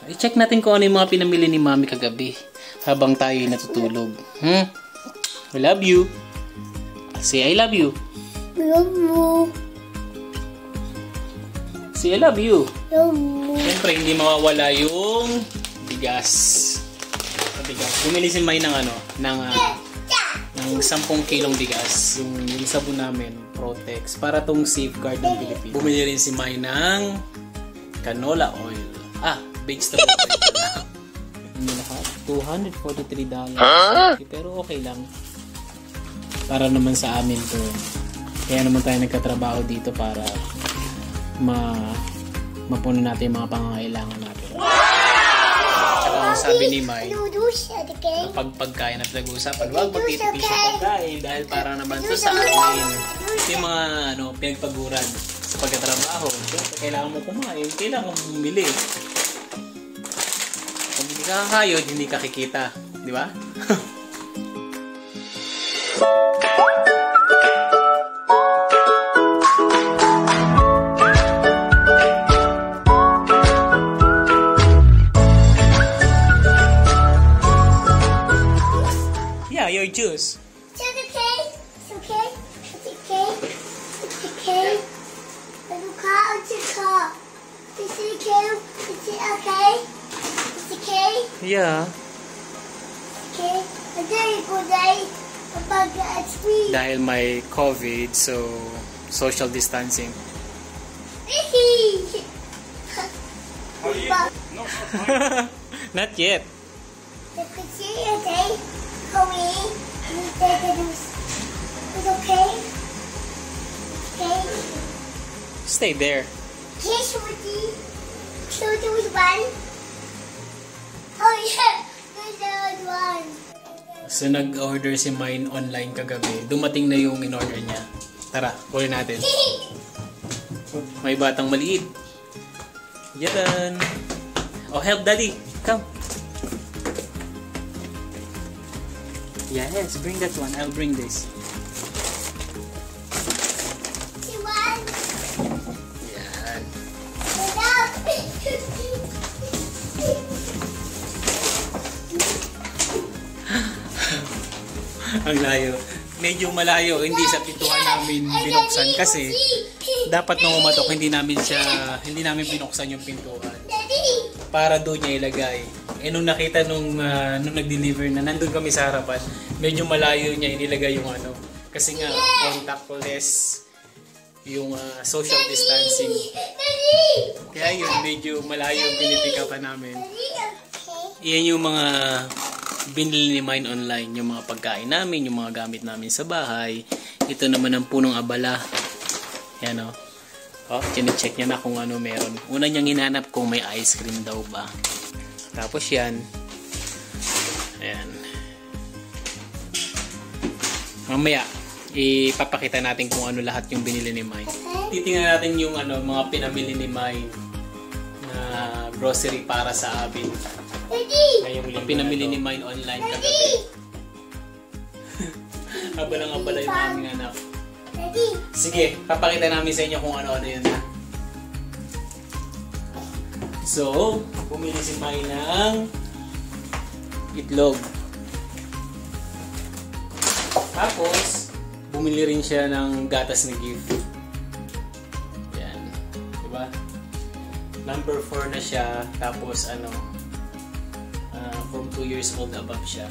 I-check natin kung ano yung mga pinamili ni Mami kagabi habang tayo ay natutulog. I love you. Say I love you. Love you. Say I love you. Love you. Siyempre, hindi mawawala yung bigas. Bumili si May ng ng 10 kilong bigas. Yung sabon namin, Protex, para tong safeguard ng Pilipinas. Bumili rin si May ng canola oil. Vegetable oil. Hindi lahat. $243. Pero okay lang. Para naman sa amin to. Kaya naman tayo nagkatrabaho dito para mapuno natin yung mga pangangailangan natin. Tsaka ang sabi ni May, kapag pagkain at nag-uusapan, huwag magtitipid sa pagkain dahil para naman to sa amin. Ito yung mga pinagpaguran sa pagkatrabaho. Siyempre, kailangan mo kumain, kailangan mo bumili. Kung hindi ka kakayod, hindi ka kikita. Di ba? Yeah, your juice. It's okay. It's okay. It's okay. It's okay. It's okay. It's okay. It's okay. It's okay. Yeah. Okay. A very good day. Dahil may COVID, so social distancing. Not yet. It's okay. Okay. Stay there. Yes, so there was one. Oh yeah, there's one. So nag-order si Mine online kagabi. Dumating na yung in-order niya. Tara, kunin natin. May batang maliit. Yan. Oh, help daddy. Come. Yes, bring that one. I'll bring this. Yan. Ang layo. Medyo malayo. Hindi sa pintuan namin binuksan kasi dapat nung umatok hindi namin binuksan yung pintuan. Para doon niya ilagay. Nung nakita nung nag-deliver na nandun kami sa harapan, medyo malayo niya inilagay yung kasi nga contactless yung social distancing. Kaya yun, medyo malayo yung pinipikapan namin. Iyan yung mga binili ni Mine online, yung mga pagkain namin, yung mga gamit namin sa bahay. Ito naman ang punong abala. Yan chine-check niya na kung ano meron. Una niyang hinanap kung may ice cream daw ba. Tapos yan. Ayan. Mamaya, ipapakita natin kung ano lahat yung binili ni Mine. Titingnan natin yung mga pinamili ni Mine na grocery para sa amin. Ngayong pinamili ni Mine online kagabi. Abalang-abala yung aming anak. Sige, papakita namin sa inyo kung ano-ano yun. So, bumili si Mine ng itlog. Tapos, bumili rin siya ng gatas na gift. Yan. Diba? Number 4 na siya. Tapos, from 2 years old above siya.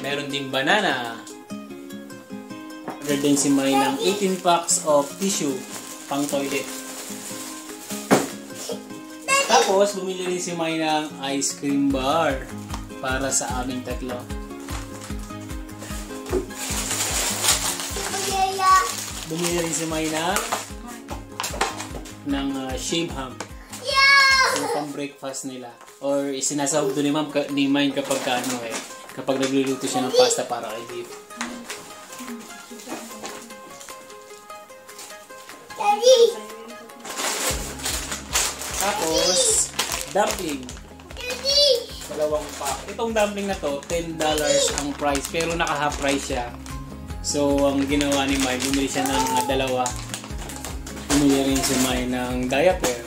Meron din banana. Order din si May ng 18 packs of tissue pang toilet. Tapos, bumili rin si May ng ice cream bar para sa aming tatlo. Bumili rin si May ng shave ham. Yung pang breakfast nila. Or sinasahog doon ni Mine kapag kapag nagluluto siya ng pasta para kay Dave. Tapos, dumpling. Dalawang pack. Itong dumpling na to, $10 ang price. Pero naka-half price siya. So, ang ginawa ni Mine, bumili siya ng dalawa. Bumili rin si Mine ng diaper.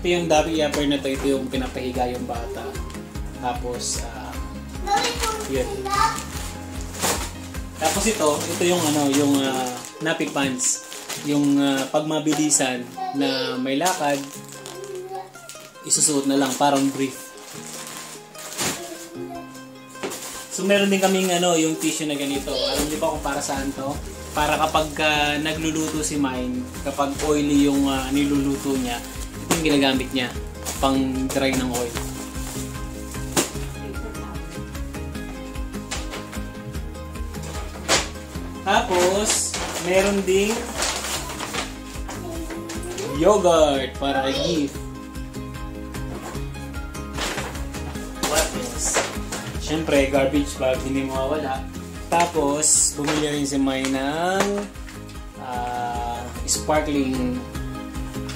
Ito yung diaper na to, ito yung pinapahiga yung bata. Tapos, yun. Tapos ito yung yung nappy pants. Yung pag mabilisan na may lakad, isusuot na lang, parang brief. So meron din kaming yung tissue na ganito. Alam niyo ba kung para saan to? Para kapag nagluluto si Mine, kapag oily yung niluluto niya, ito yung ginagamit niya pang dry ng oil. Tapos meron ding yogurt para kay gift. What else? Siyempre, garbage bag, hindi mawawala. Tapos, bumili rin si Mai ng sparkling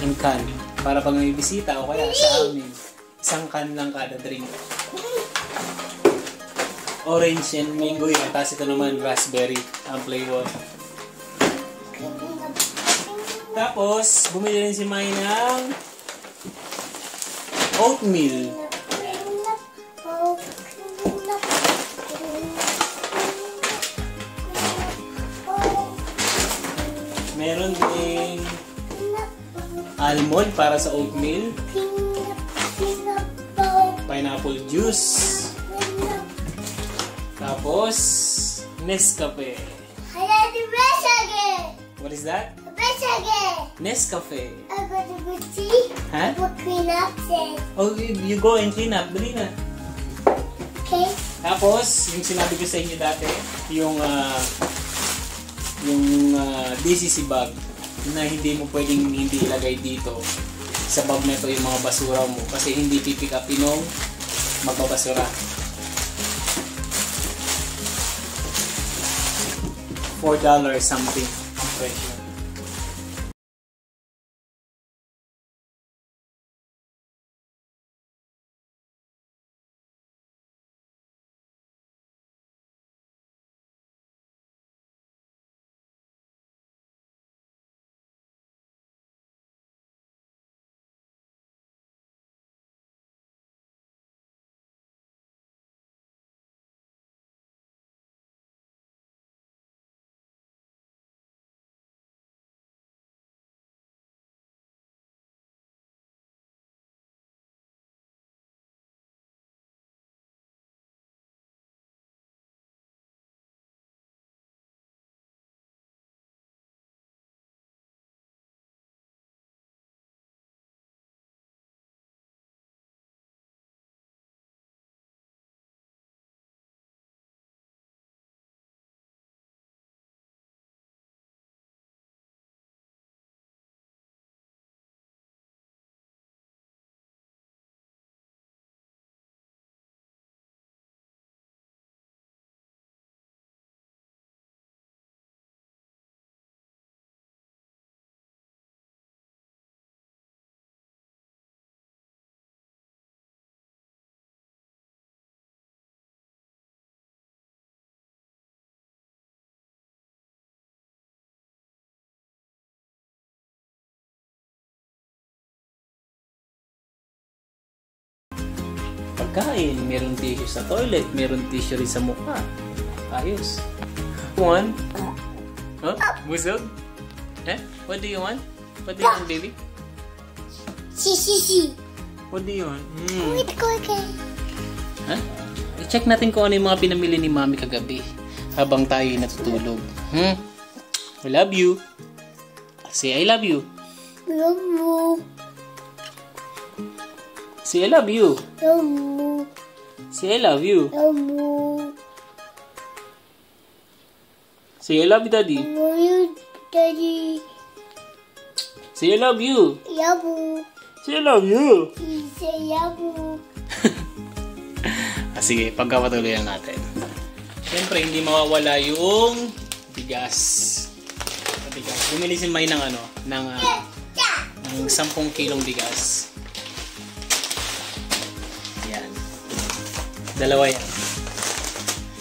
in can. Para pag may bisita o kaya sa amin, isang can lang kada drink. Orange and mango yun. Tapos ito naman, raspberry ang flavor. Tapos, bumili rin si Mai ng oatmeal. Meron ding almond para sa oatmeal. Pineapple juice. Tapos, Nescafe. What is that? Nescafe. Huh? Oh, you go and clean up. Dali na. Okay. Tapos, yung sinabi ko sa inyo dati, yung DCC bag na hindi mo pwedeng hindi ilagay dito sa bag na ito yung mga basura mo kasi hindi pipick up nung magbabasura. $4 something ang presyo. Pagkain, meron tissue sa toilet, meron tissue rin sa mukha. Ayos. One? Huh? Busog? Eh? What do you want? What do you want, baby? Si. What do you want? Wait, okay. Huh? I-check natin kung ano yung mga pinamili ni Mami kagabi habang tayo natutulog. I love you. Say I love you. Love you. Say I love you. Love you. Say I love you. Love you. Say I love you, Daddy. Love you, Daddy. Say I love you. Love you. Say I love you. Say love you. Sige, pagkapatuloy natin. Siyempre, hindi mawawala yung bigas. Bumili si Mai ng ng 10 kilong bigas. Yan. Dalawa yan.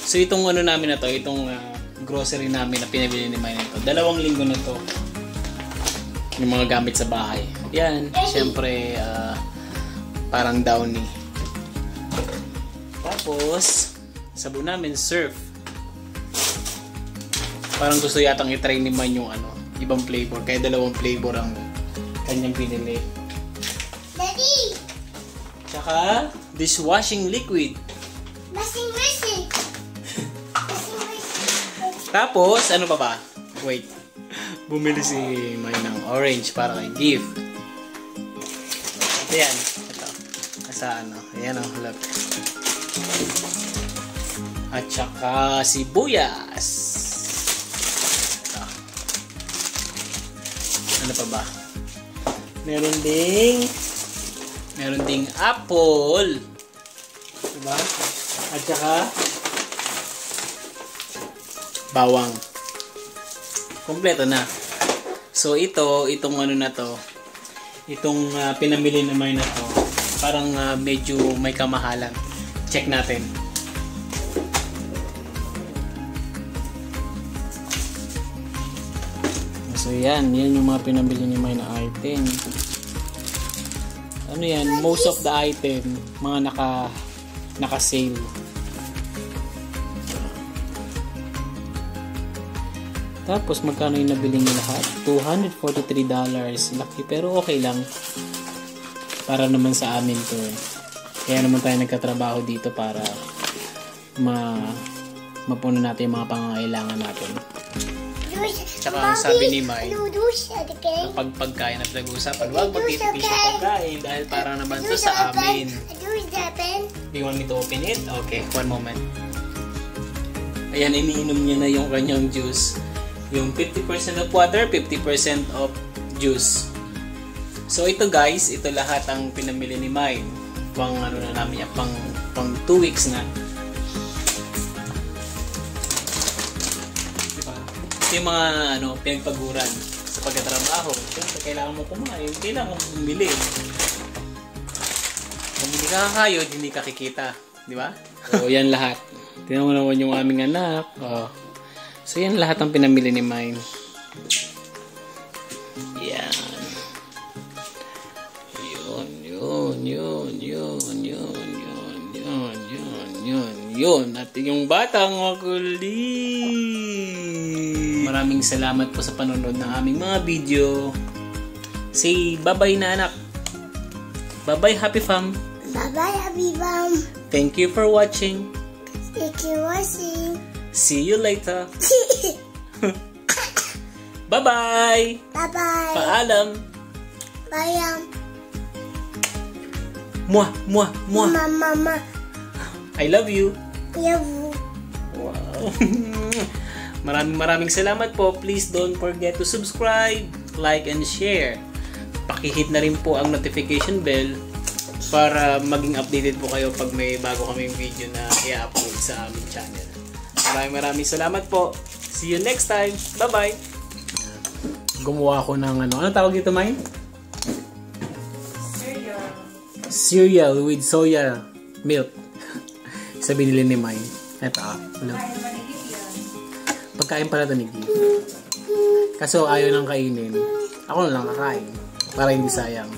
So itong namin na to, itong grocery namin na pinabili ni Mai nito. 2 linggo na to. Yung mga gamit sa bahay. Yan, siyempre Parang downy. Tapos, sabon namin, surf. Parang gusto yatang i-try ni Man yung ibang flavor. Kaya 2 flavor ang kanyang binili. Daddy! Tsaka, dishwashing liquid. Washing machine! Washing machine! Tapos, ano pa ba? Wait. Bumili si May ng orange para kay gift. Ayan. Ito. Sa ayan o. Look. At saka sibuyas. Ito. Ano pa ba? Meron ding apple. Diba? At saka bawang. Kompleto na. So itong na to, itong pinamili naman na to, parang medyo may kamahalan. Check natin. So yan yung mga pinamili ni May na item. Ano yan? Most of the item, mga naka-sale. Tapos magkano yung nabili niyo lahat? $243. Laki pero okay lang. Para naman sa amin to eh. Kaya naman tayo nagkatrabaho dito para mapuno natin yung mga pangangailangan natin. Tsaka ang sabi ni May, kapag pagkain na pinag-uusapan, huwag magtitipid sa pagkain dahil para naman to sa amin. Do you want me to open it? Okay, one moment. Ayan, iniinom niya na yung kanyang juice. Yung 50% of water, 50% of juice. So ito guys, ito lahat ang pinamili ni May. Pang na namin yan, pang 2 weeks na. Diba? Ito yung mga pinagpaguran sa pagkatrabaho. Siyempre, kailangan mo kumain, kailangan mo bumili. Kung hindi ka kakayod, hindi ka kikita. Di ba? So yan lahat. Tingnan mo naman yung aming anak. Oh. So yan lahat ang pinamili ni Mine. Yan. Yun. At yung batang makulit. Maraming salamat po sa panonood ng aming mga video. Say bye-bye na anak. Bye-bye Happy Fam. Bye-bye Happy Fam. Thank you for watching. Thank you for watching. See you later. Bye-bye. Bye-bye. Paalam. Paalam. Mwah, mwah, mwah. Mama. I love you. Love you. Wow. Maraming salamat po. Please don't forget to subscribe, like, and share. Pakihit na rin po ang notification bell para maging updated po kayo pag may bago kaming video na i-upload sa aming channel. Maraming salamat po. See you next time. Bye-bye. Gumawa ako ng ano tawag dito, May? Cereal with soya milk. Sa binili ni May. Ito pagkain pala ito ni Gif. Kaso ayaw nang kainin. Ako na lang kakain. Para hindi sayang.